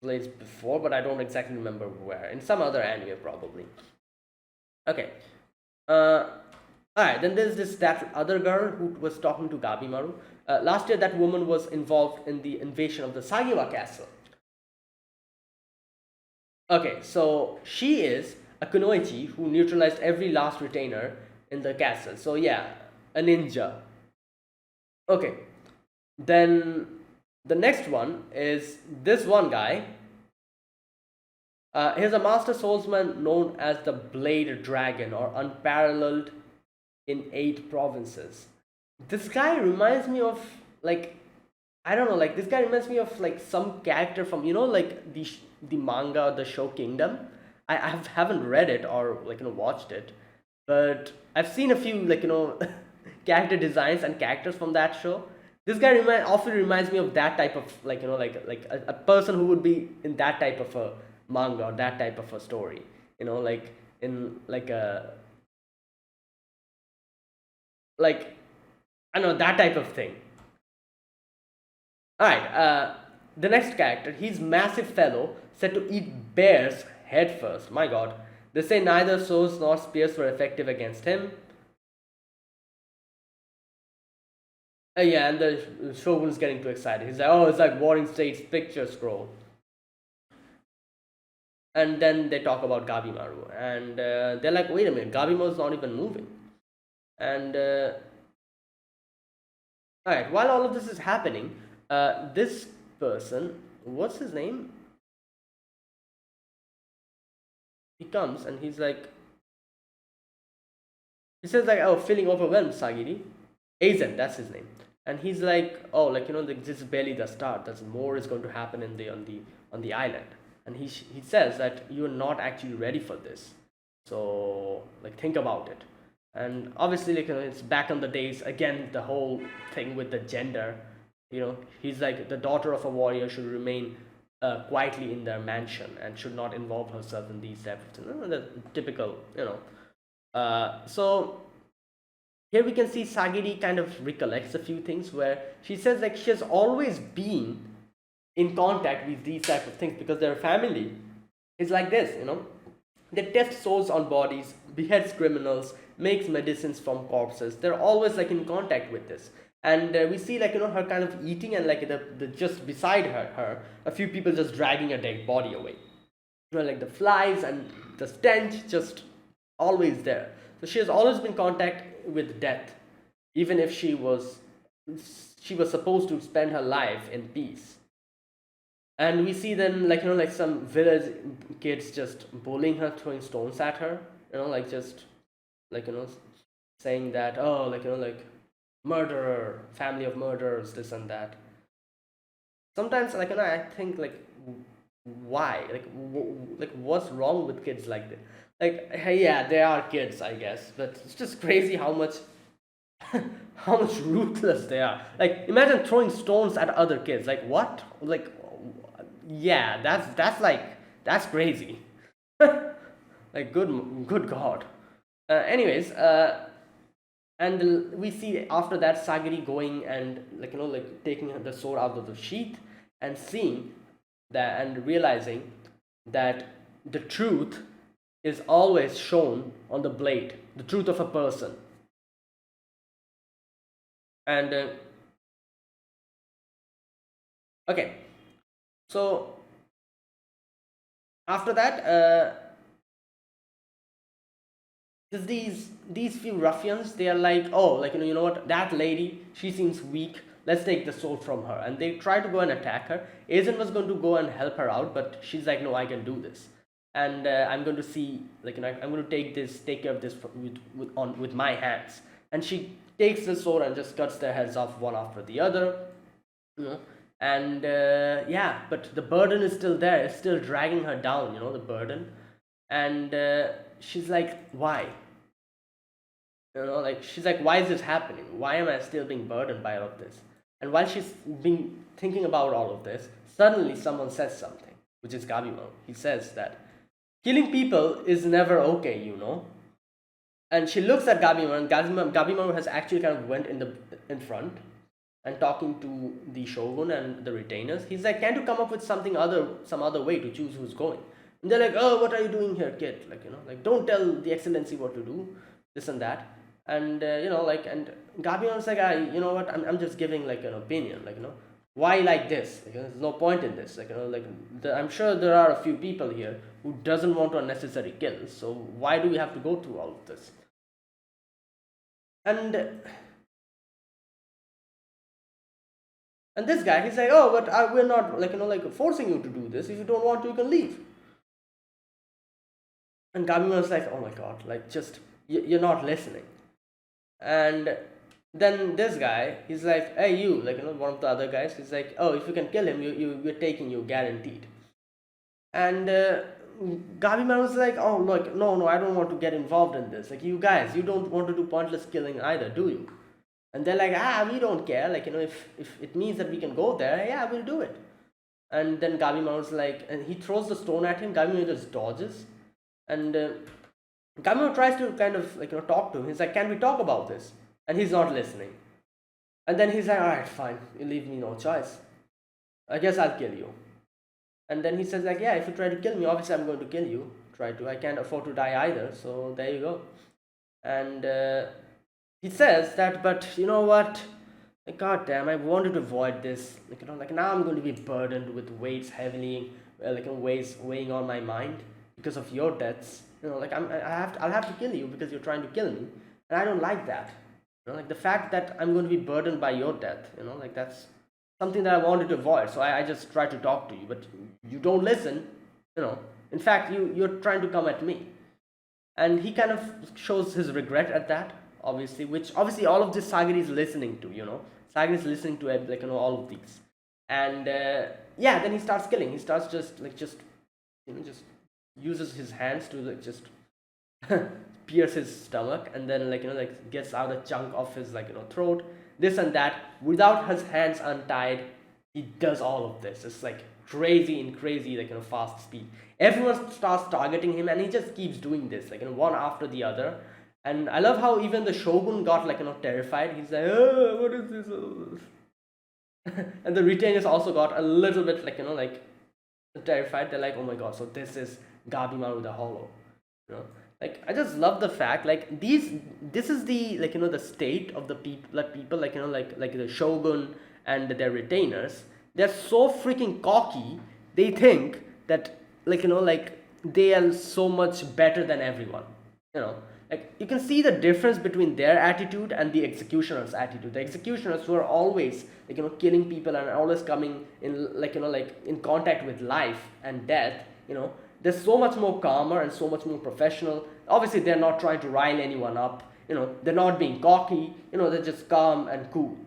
place before, but I don't exactly remember where. In some other anime, probably. Okay. Alright, then there's that other girl who was talking to Gabimaru. Last year, that woman was involved in the invasion of the Sagiwa castle. Okay, so she is a kunoichi who neutralized every last retainer in the castle. So yeah, a ninja. Okay, then the next one is this one guy. He's a master swordsman known as the Blade Dragon, or unparalleled in 8 provinces. This guy reminds me of like, I don't know, like this guy reminds me of like some character from like the manga, the show Kingdom. I haven't read it or like watched it, but I've seen a few like character designs and characters from that show. This guy often reminds me of that type of like like a person who would be in that type of a manga or that type of a story. Like in like a like I don't know, that type of thing. All right. The next character, he's massive fellow said to eat bears head first. My god. They say neither swords nor spears were effective against him. Yeah, and the shogun's getting too excited. He's like, oh, it's like Warring States picture scroll. And then they talk about Gabimaru, and they're like, wait a minute, Gabimaru's not even moving. And all right, while all of this is happening, this person, what's his name? He comes and he's like, he says like, oh, feeling overwhelmed, Sagiri. Aizen, that's his name. And he's like, oh, like this is barely the start. There's more is going to happen in the on the island. And he says that you're not actually ready for this. So like think about it. And obviously, like it's back on the days again. The whole thing with the gender, he's like the daughter of a warrior should remain quietly in their mansion and should not involve herself in these type of things. The typical, so here we can see Sagiri kind of recollects a few things where she says like she has always been in contact with these type of things because their family is like this. They test swords on bodies, beheads criminals, makes medicines from corpses. They're always like in contact with this. And we see like her kind of eating, and like the just beside her a few people just dragging a dead body away. Like the flies and the stench just always there. So she has always been in contact with death, even if she was supposed to spend her life in peace. And we see then like some village kids just bullying her, throwing stones at her, like just like saying that, oh, like murderer, family of murderers, this and that. Sometimes I think like why, like what's wrong with kids like this? Like, hey, yeah, they are kids, I guess, but it's just crazy how much how much ruthless they are. Like imagine throwing stones at other kids. Like what? Like yeah, that's crazy. Like good god. Anyways, and we see after that Sagiri going and like taking the sword out of the sheath and seeing that and realizing that the truth is always shown on the blade, the truth of a person. And okay, so after that, these few ruffians, they are like, oh, like you know what, that lady, she seems weak, let's take the sword from her. And they try to go and attack her. Aizen was going to go and help her out, but she's like, no, I can do this. And I'm going to see, like I'm going to take care of this with my hands. And she takes the sword and just cuts their heads off one after the other. And yeah, but the burden is still there. It's still dragging her down, the burden. And she's like, why? Like she's like, why is this happening? Why am I still being burdened by all of this? And while she's been thinking about all of this, suddenly someone says something, which is Gabimaru. He says that killing people is never okay, And she looks at Gabimaru, and Gabimaru has actually kind of went in front and talking to the shogun and the retainers. He's like, can't you come up with some other way to choose who's going? And they're like, oh, what are you doing here, kid? Like don't tell the excellency what to do, this and that. And and Gabimaru's like, you know what, I'm just giving like an opinion, why like this? There's no point in this. I'm sure there are a few people here who doesn't want to unnecessary kill. So why do we have to go through all of this? And this guy, he's like, oh, but we're not forcing you to do this. If you don't want to, you can leave. And Gabimaru's like, oh my god, like just you're not listening. And then this guy, he's like, hey you, one of the other guys, he's like, oh, if you can kill him, we're taking you, guaranteed. And Gabimaru's like, oh, look, no, I don't want to get involved in this. Like, you guys, you don't want to do pointless killing either, do you? And they're like, we don't care. If it means that we can go there, yeah, we'll do it. And then Gabimaru's like, and he throws the stone at him. Gabimaru just dodges. And Gabimaru tries to kind of talk to him. He's like, can we talk about this? And he's not listening. And then he's like, alright, fine, you leave me no choice. I guess I'll kill you. And then he says like, yeah, if you try to kill me, obviously I'm going to kill you. Try to. I can't afford to die either. So there you go. And he says that, but you know what? Like, God damn, I wanted to avoid this. Like, like now I'm going to be burdened with weights heavily, weighing on my mind because of your deaths. Like I'll have to kill you because you're trying to kill me, and I don't like that. Like the fact that I'm going to be burdened by your death. Like that's something that I wanted to avoid. So I just try to talk to you, but you don't listen. In fact, you're trying to come at me, and he kind of shows his regret at that, obviously, which obviously all of this Sagiri is listening to. Sagiri is listening to all of these, and yeah, then he starts killing. He starts just uses his hands to just pierce his stomach, and then gets out a chunk of his throat, this and that, without his hands untied. He does all of this. It's like crazy in crazy fast speed. Everyone starts targeting him, and he just keeps doing this one after the other. And I love how even the shogun got terrified. He's like, oh, what is this? And the retainers also got a little bit terrified. They're like, oh my god, so this is Gabimaru the Hollow. I just love the fact this is the the state of the people the shogun and their retainers. They're so freaking cocky. They think that they are so much better than everyone. You can see the difference between their attitude and the executioner's attitude. The executioners who are always killing people and always coming in in contact with life and death. They're so much more calmer and so much more professional. Obviously they're not trying to rile anyone up. They're not being cocky. They're just calm and cool.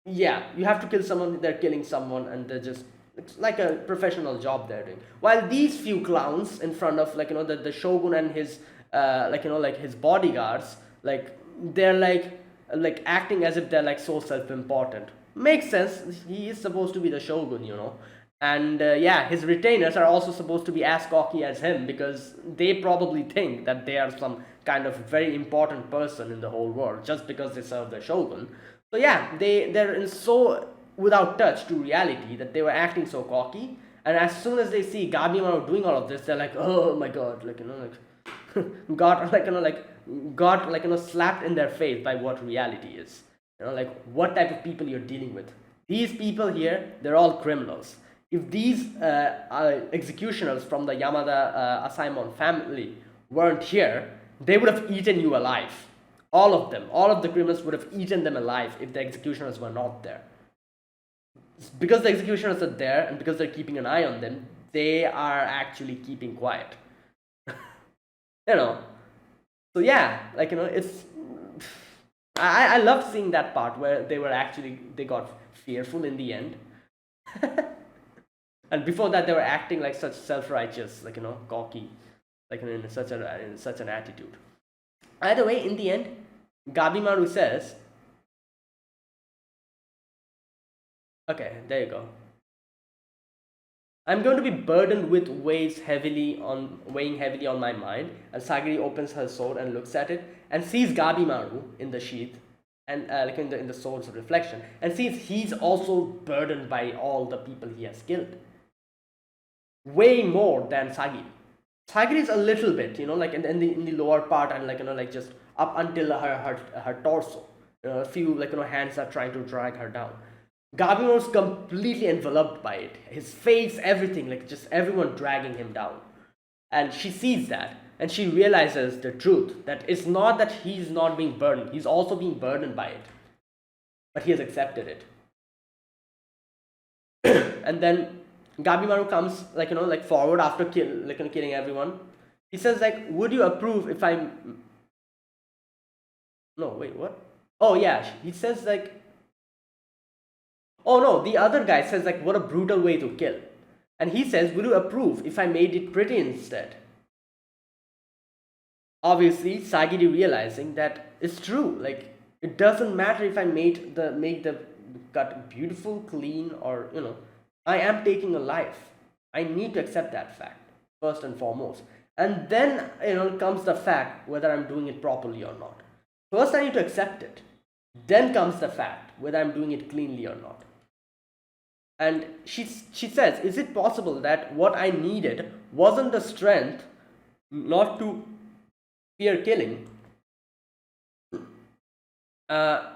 Yeah, you have to kill someone, they're killing someone, and they're just, it's like a professional job they're doing. While these few clowns in front of the shogun and his his bodyguards, they're acting as if they're so self-important. Makes sense. He is supposed to be the shogun. And yeah, his retainers are also supposed to be as cocky as him, because they probably think that they are some kind of very important person in the whole world just because they serve the shogun. So yeah, they're so without touch to reality that they were acting so cocky. And as soon as they see Gabimaru doing all of this, they're like, oh my god, got slapped in their face by what reality is. What type of people you're dealing with. These people here, they're all criminals. If these executioners from the Yamada Asaemon family weren't here, they would have eaten you alive. All of them, all of the criminals would have eaten them alive if the executioners were not there. Because the executioners are there and because they're keeping an eye on them, they are actually keeping quiet. So yeah, it's, I loved seeing that part where they got fearful in the end. And before that they were acting like such self-righteous, cocky, in such an attitude. Either way, in the end, Gabimaru says, okay, there you go. I'm going to be burdened with weighing heavily on my mind. And Sagiri opens her sword and looks at it and sees Gabimaru in the sheath, and in the sword's reflection, and sees he's also burdened by all the people he has killed. Way more than Sagiri. Sagiri is a little bit, in the lower part, and just up until her torso. A few hands are trying to drag her down. Gabimaru is completely enveloped by it. His face, everything, just everyone dragging him down. And she sees that, and she realizes the truth, that it's not that he's not being burdened, he's also being burdened by it. But he has accepted it. And then Gabimaru comes forward after killing everyone. He says would you approve if I'm... No, wait, what? Oh yeah, he says oh no, the other guy says what a brutal way to kill. And he says, would you approve if I made it pretty instead? Obviously, Sagiri realizing that it's true. It doesn't matter if I make the cut beautiful, clean, or I am taking a life. I need to accept that fact first and foremost. And then comes the fact whether I'm doing it properly or not. First I need to accept it. Then comes the fact whether I'm doing it cleanly or not. And she says, is it possible that what I needed wasn't the strength not to fear killing, uh,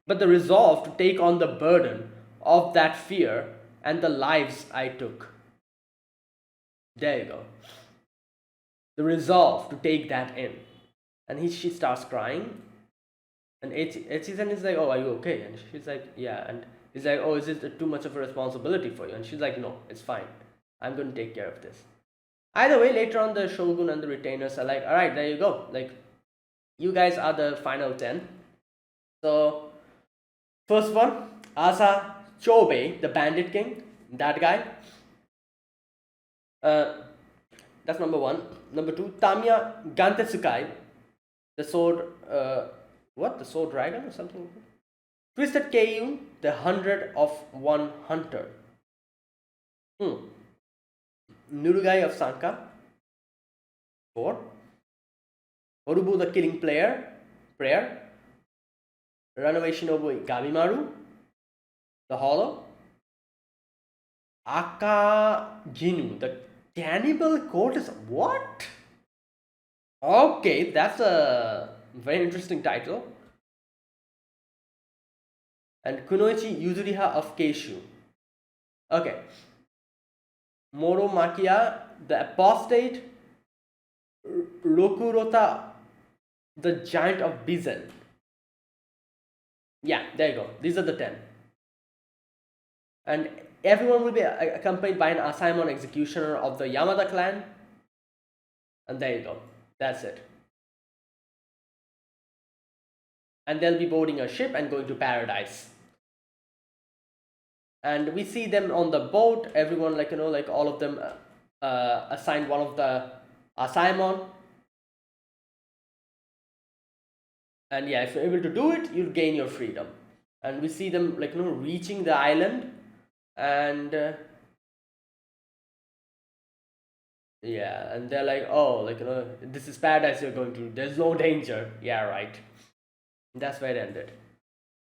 but the resolve to take on the burden of that fear and the lives I took? There you go. The resolve to take that in. And she starts crying. And Echizen is like, oh, are you okay? And she's like, yeah. And he's like, oh, is it too much of a responsibility for you? And she's like, no, it's fine. I'm going to take care of this. Either way, later on, the Shogun and the retainers are like, all right, there you go. Like, you guys are the final 10. So, first one, Asa Chobe, the Bandit King. That guy. That's number one. Number two, Tamiya Gantetsukai, the sword, the sword dragon or something? Twisted Keiyu, the 100 of 1 hunter. Nurugai of Sanka, 4. Orubu, the killing prayer. Runaway Shinobu Gamimaru, the hollow. Akaginu, the cannibal courtesan. What? Okay, that's a very interesting title. And Kunoichi Yuzuriha of Keishu. Okay. Moro Makia, the apostate. Rokurota, the giant of Bizen. Yeah, there you go. These are the 10. And everyone will be accompanied by an Asaemon executioner of the Yamada clan. And there you go. That's it. And they'll be boarding a ship and going to paradise. And we see them on the boat. Everyone, like all of them assigned one of the Asaemon. And yeah, if you're able to do it, you'll gain your freedom. And we see them reaching the island. And yeah, and they're like, oh, this is paradise you're going to. There's no danger. Yeah, right. That's where it ended.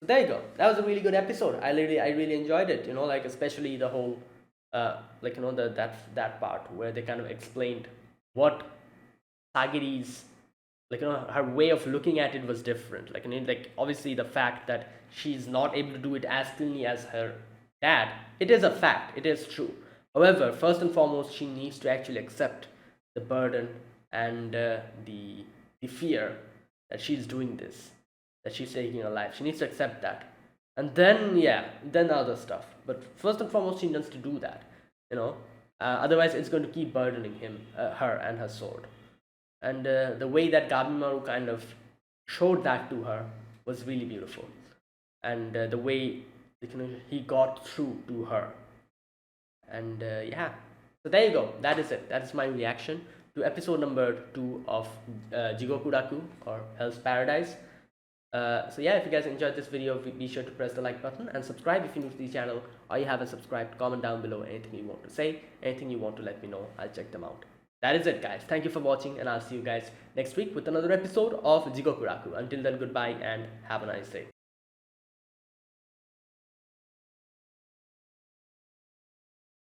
So there you go. That was a really good episode. I really enjoyed it. Especially the whole, that part where they kind of explained what Sagiri's, her way of looking at it was different. Obviously the fact that she's not able to do it as cleanly as her dad, it is a fact. It is true. However, first and foremost, she needs to actually accept the burden and the fear that she's doing this, that she's taking her life. She needs to accept that. And then, then other stuff. But first and foremost, she needs to do that. Otherwise, it's going to keep burdening her and her sword. And the way that Gabimaru kind of showed that to her was really beautiful. And the way he got through to her. And so there you go. That is it. That is my reaction to episode number 2 of Jigokuraku, or Hell's Paradise. So yeah, if you guys enjoyed this video, be sure to press the like button and subscribe if you're new to the channel, or you haven't subscribed. Comment down below anything you want to say, anything you want to let me know. I'll check them out. That is it, guys. Thank you for watching, and I'll see you guys next week with another episode of Jigokuraku. Until then, goodbye and have a nice day.